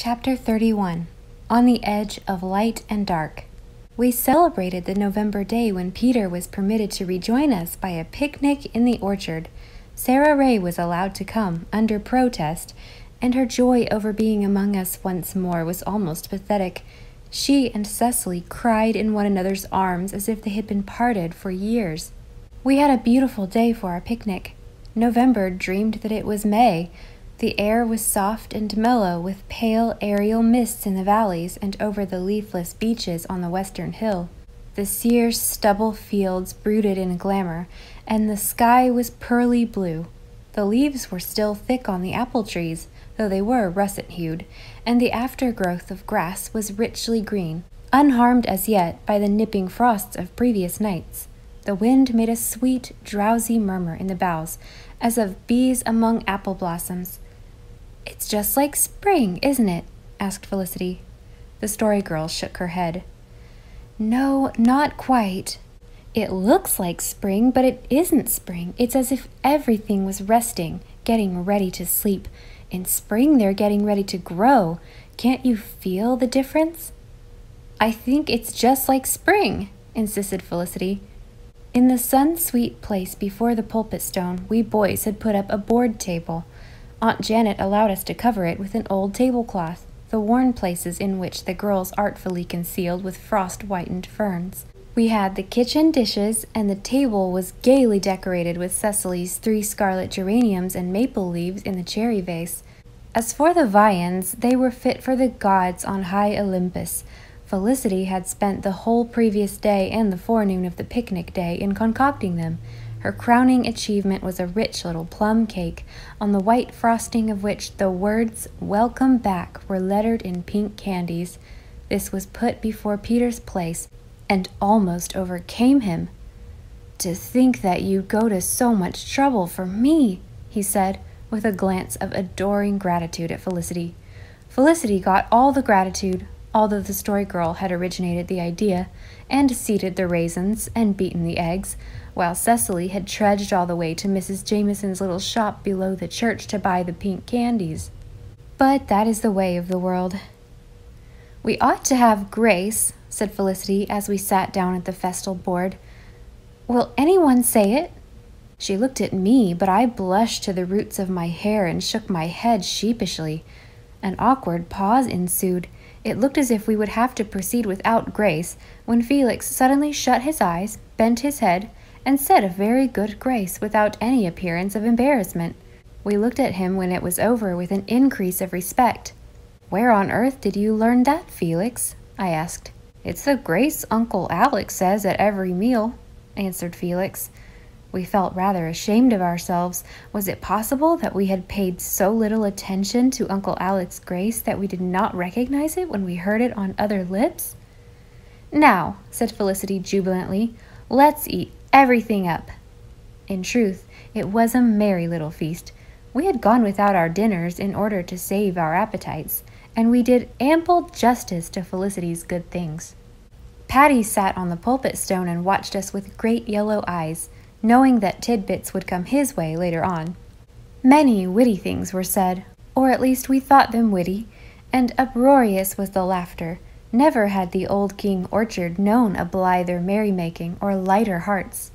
Chapter 31. On the Edge of Light and Dark. We celebrated the November day when Peter was permitted to rejoin us by a picnic in the orchard. Sarah Ray was allowed to come, under protest, and her joy over being among us once more was almost pathetic. She and Cecily cried in one another's arms as if they had been parted for years. We had a beautiful day for our picnic. November dreamed that it was May. The air was soft and mellow, with pale aerial mists in the valleys and over the leafless beaches on the western hill. The sere stubble fields brooded in glamour, and the sky was pearly blue. The leaves were still thick on the apple trees, though they were russet-hued, and the aftergrowth of grass was richly green, unharmed as yet by the nipping frosts of previous nights. The wind made a sweet, drowsy murmur in the boughs, as of bees among apple blossoms. "It's just like spring, isn't it?" asked Felicity. The Story Girl shook her head. "No, not quite. It looks like spring, but it isn't spring. It's as if everything was resting, getting ready to sleep. In spring, they're getting ready to grow. Can't you feel the difference?" "I think it's just like spring," insisted Felicity. In the sun-sweet place before the pulpit stone, we boys had put up a board table. Aunt Janet allowed us to cover it with an old tablecloth, the worn places in which the girls artfully concealed with frost-whitened ferns. We had the kitchen dishes, and the table was gaily decorated with Cecily's 3 scarlet geraniums and maple leaves in the cherry vase. As for the viands, they were fit for the gods on high Olympus. Felicity had spent the whole previous day and the forenoon of the picnic day in concocting them. Her crowning achievement was a rich little plum cake, on the white frosting of which the words "Welcome Back" were lettered in pink candies. This was put before Peter's place, and almost overcame him. "To think that you'd go to so much trouble for me," he said, with a glance of adoring gratitude at Felicity. Felicity got all the gratitude, although the Story Girl had originated the idea, and seeded the raisins, and beaten the eggs, while Cecily had trudged all the way to Mrs. Jameson's little shop below the church to buy the pink candies. But that is the way of the world. "We ought to have Grace," said Felicity as we sat down at the festal board. "Will anyone say it?" She looked at me, but I blushed to the roots of my hair and shook my head sheepishly. An awkward pause ensued. It looked as if we would have to proceed without Grace, when Felix suddenly shut his eyes, bent his head, and said a very good grace without any appearance of embarrassment. We looked at him when it was over with an increase of respect. "Where on earth did you learn that, Felix?" I asked. "It's the grace Uncle Alec says at every meal," answered Felix. We felt rather ashamed of ourselves. Was it possible that we had paid so little attention to Uncle Alec's grace that we did not recognize it when we heard it on other lips? "Now," said Felicity jubilantly, "let's eat everything up." In truth, it was a merry little feast. We had gone without our dinners in order to save our appetites, and we did ample justice to Felicity's good things. Patty sat on the pulpit stone and watched us with great yellow eyes, knowing that tidbits would come his way later on. Many witty things were said, or at least we thought them witty, and uproarious was the laughter. Never had the old King orchard known a blither merrymaking or lighter hearts.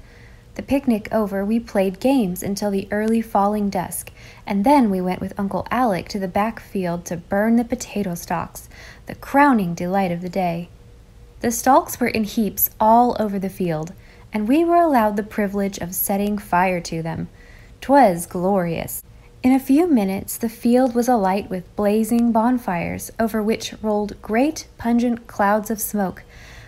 The picnic over, we played games until the early falling dusk, and then we went with Uncle Alec to the back field to burn the potato stalks, the crowning delight of the day. The stalks were in heaps all over the field, and we were allowed the privilege of setting fire to them. 'Twas glorious. In a few minutes the field was alight with blazing bonfires, over which rolled great pungent clouds of smoke.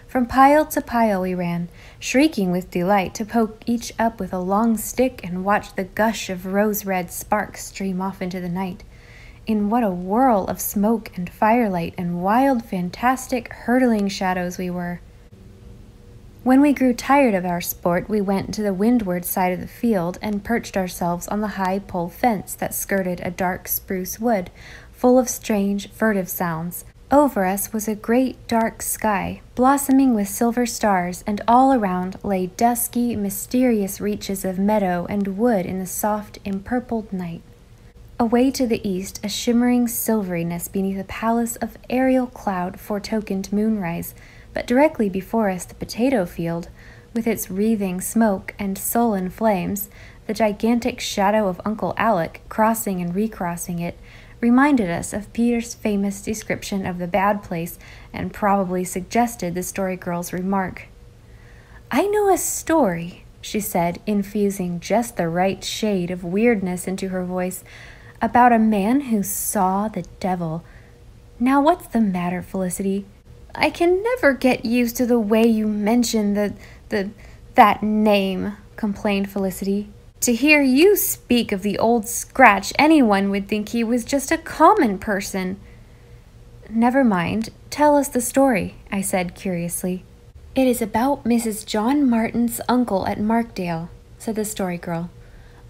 From pile to pile we ran, shrieking with delight to poke each up with a long stick and watch the gush of rose-red sparks stream off into the night. In what a whirl of smoke and firelight and wild, fantastic, hurtling shadows we were! When we grew tired of our sport, we went to the windward side of the field and perched ourselves on the high pole fence that skirted a dark spruce wood, full of strange, furtive sounds. Over us was a great dark sky, blossoming with silver stars, and all around lay dusky, mysterious reaches of meadow and wood in the soft, empurpled night. Away to the east, a shimmering silveriness beneath a palace of aerial cloud foretokened moonrise, but directly before us the potato field, with its wreathing smoke and sullen flames, the gigantic shadow of Uncle Alec crossing and recrossing it, reminded us of Peter's famous description of the bad place and probably suggested the Story Girl's remark. "I know a story," she said, infusing just the right shade of weirdness into her voice, "about a man who saw the devil. Now what's the matter, Felicity? I can never get used to the way you mention that name," complained Felicity. "To hear you speak of the old scratch, anyone would think he was just a common person." "Never mind. Tell us the story," I said curiously. "It is about Mrs. John Martin's uncle at Markdale," said the Story Girl.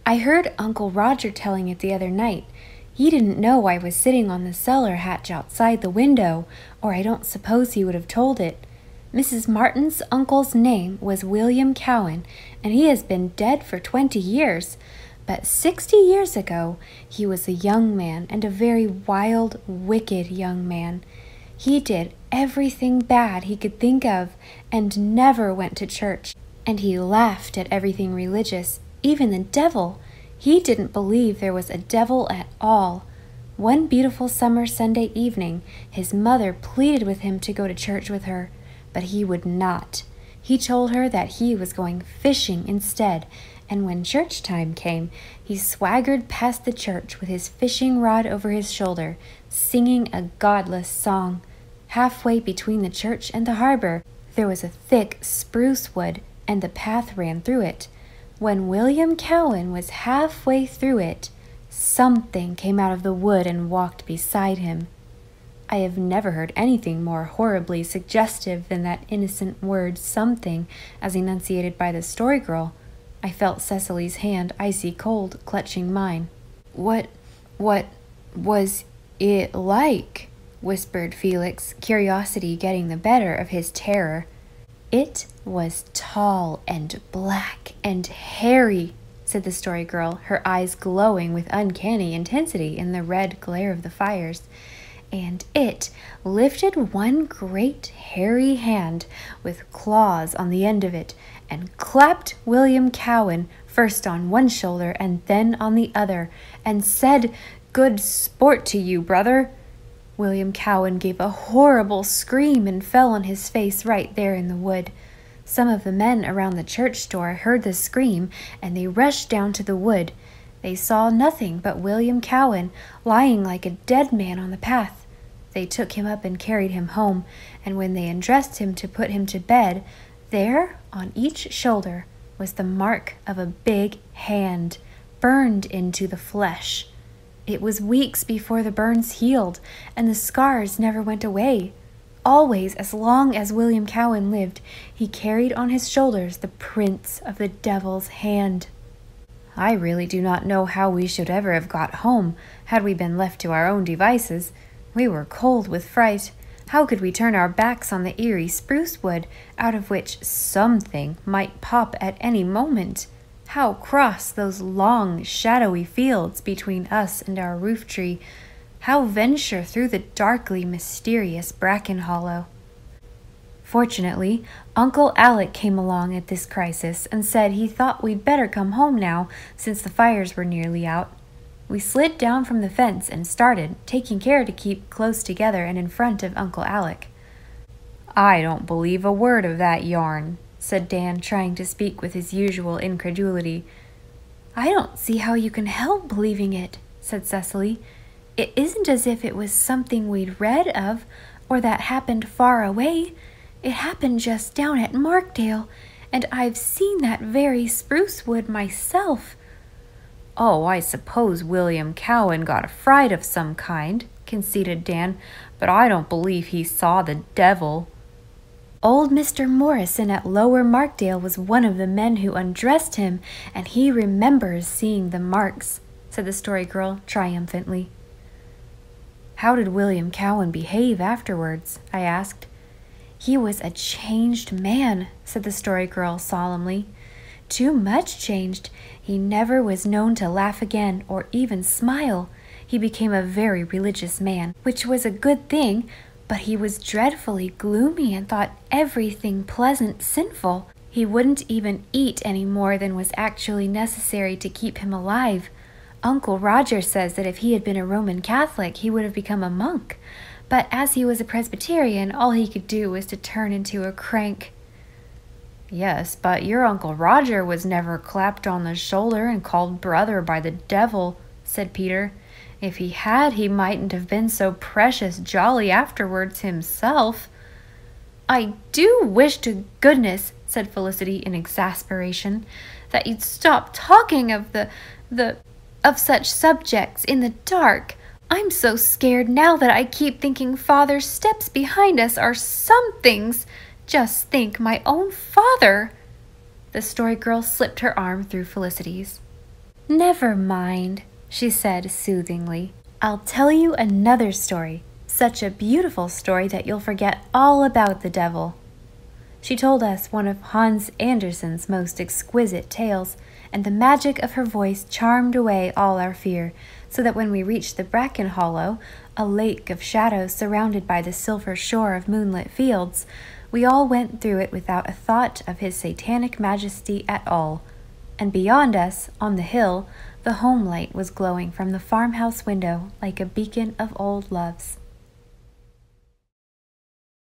"I heard Uncle Roger telling it the other night. He didn't know I was sitting on the cellar hatch outside the window, or I don't suppose he would have told it. Mrs. Martin's uncle's name was William Cowan, and he has been dead for 20 years. But 60 years ago, he was a young man, and a very wild, wicked young man. He did everything bad he could think of, and never went to church. And he laughed at everything religious, even the devil. He didn't believe there was a devil at all. One beautiful summer Sunday evening, his mother pleaded with him to go to church with her, but he would not. He told her that he was going fishing instead, and when church time came, he swaggered past the church with his fishing rod over his shoulder, singing a godless song. Halfway between the church and the harbor, there was a thick spruce wood, and the path ran through it. When William Cowan was halfway through it, something came out of the wood and walked beside him. I have never heard anything more horribly suggestive than that innocent word something as enunciated by the Story Girl. I felt Cecily's hand icy cold clutching mine. What was it like?" whispered Felix, curiosity getting the better of his terror. "It was tall and black and hairy," said the Story Girl, her eyes glowing with uncanny intensity in the red glare of the fires. "And it lifted one great hairy hand with claws on the end of it and clapped William Cowan first on one shoulder and then on the other and said, 'Good sport to you, brother.' William Cowan gave a horrible scream and fell on his face right there in the wood. Some of the men around the church door heard the scream, and they rushed down to the wood. They saw nothing but William Cowan lying like a dead man on the path. They took him up and carried him home, and when they undressed him to put him to bed, there, on each shoulder, was the mark of a big hand, burned into the flesh. It was weeks before the burns healed, and the scars never went away. Always, as long as William Cowan lived, he carried on his shoulders the prints of the devil's hand." "I really do not know how we should ever have got home, had we been left to our own devices. We were cold with fright. How could we turn our backs on the eerie spruce wood, out of which something might pop at any moment? How cross those long, shadowy fields between us and our roof tree? How venture through the darkly mysterious bracken hollow?" Fortunately, Uncle Alec came along at this crisis and said he thought we'd better come home now, since the fires were nearly out. We slid down from the fence and started, taking care to keep close together and in front of Uncle Alec. "I don't believe a word of that yarn," said Dan, trying to speak with his usual incredulity. "I don't see how you can help believing it," said Cecily. "It isn't as if it was something we'd read of, or that happened far away. It happened just down at Markdale, and I've seen that very spruce wood myself." "Oh, I suppose William Cowan got a fright of some kind," conceded Dan, "but I don't believe he saw the devil." "Old Mr. Morrison at Lower Markdale was one of the men who undressed him, and he remembers seeing the marks," said the Story Girl triumphantly. "How did William Cowan behave afterwards?" I asked. "He was a changed man," said the Story Girl solemnly. "Too much changed. He never was known to laugh again or even smile. he became a very religious man, which was a good thing, but he was dreadfully gloomy and thought everything pleasant sinful. He wouldn't even eat any more than was actually necessary to keep him alive. Uncle Roger says that if he had been a Roman Catholic, he would have become a monk. But as he was a Presbyterian, all he could do was to turn into a crank. Yes, but your Uncle Roger was never clapped on the shoulder and called brother by the devil, said Peter. If he had, he mightn't have been so precious jolly afterwards himself. I do wish to goodness, said Felicity in exasperation, that you'd stop talking of of such subjects in the dark. I'm so scared now that I keep thinking Father's steps behind us are somethings. Just think, my own father! The Story Girl slipped her arm through Felicity's. Never mind, she said soothingly. I'll tell you another story. Such a beautiful story that you'll forget all about the devil. She told us one of Hans Andersen's most exquisite tales, and the magic of her voice charmed away all our fear, so that when we reached the bracken hollow, a lake of shadows surrounded by the silver shore of moonlit fields, we all went through it without a thought of his satanic majesty at all. And beyond us, on the hill, the home light was glowing from the farmhouse window like a beacon of old loves.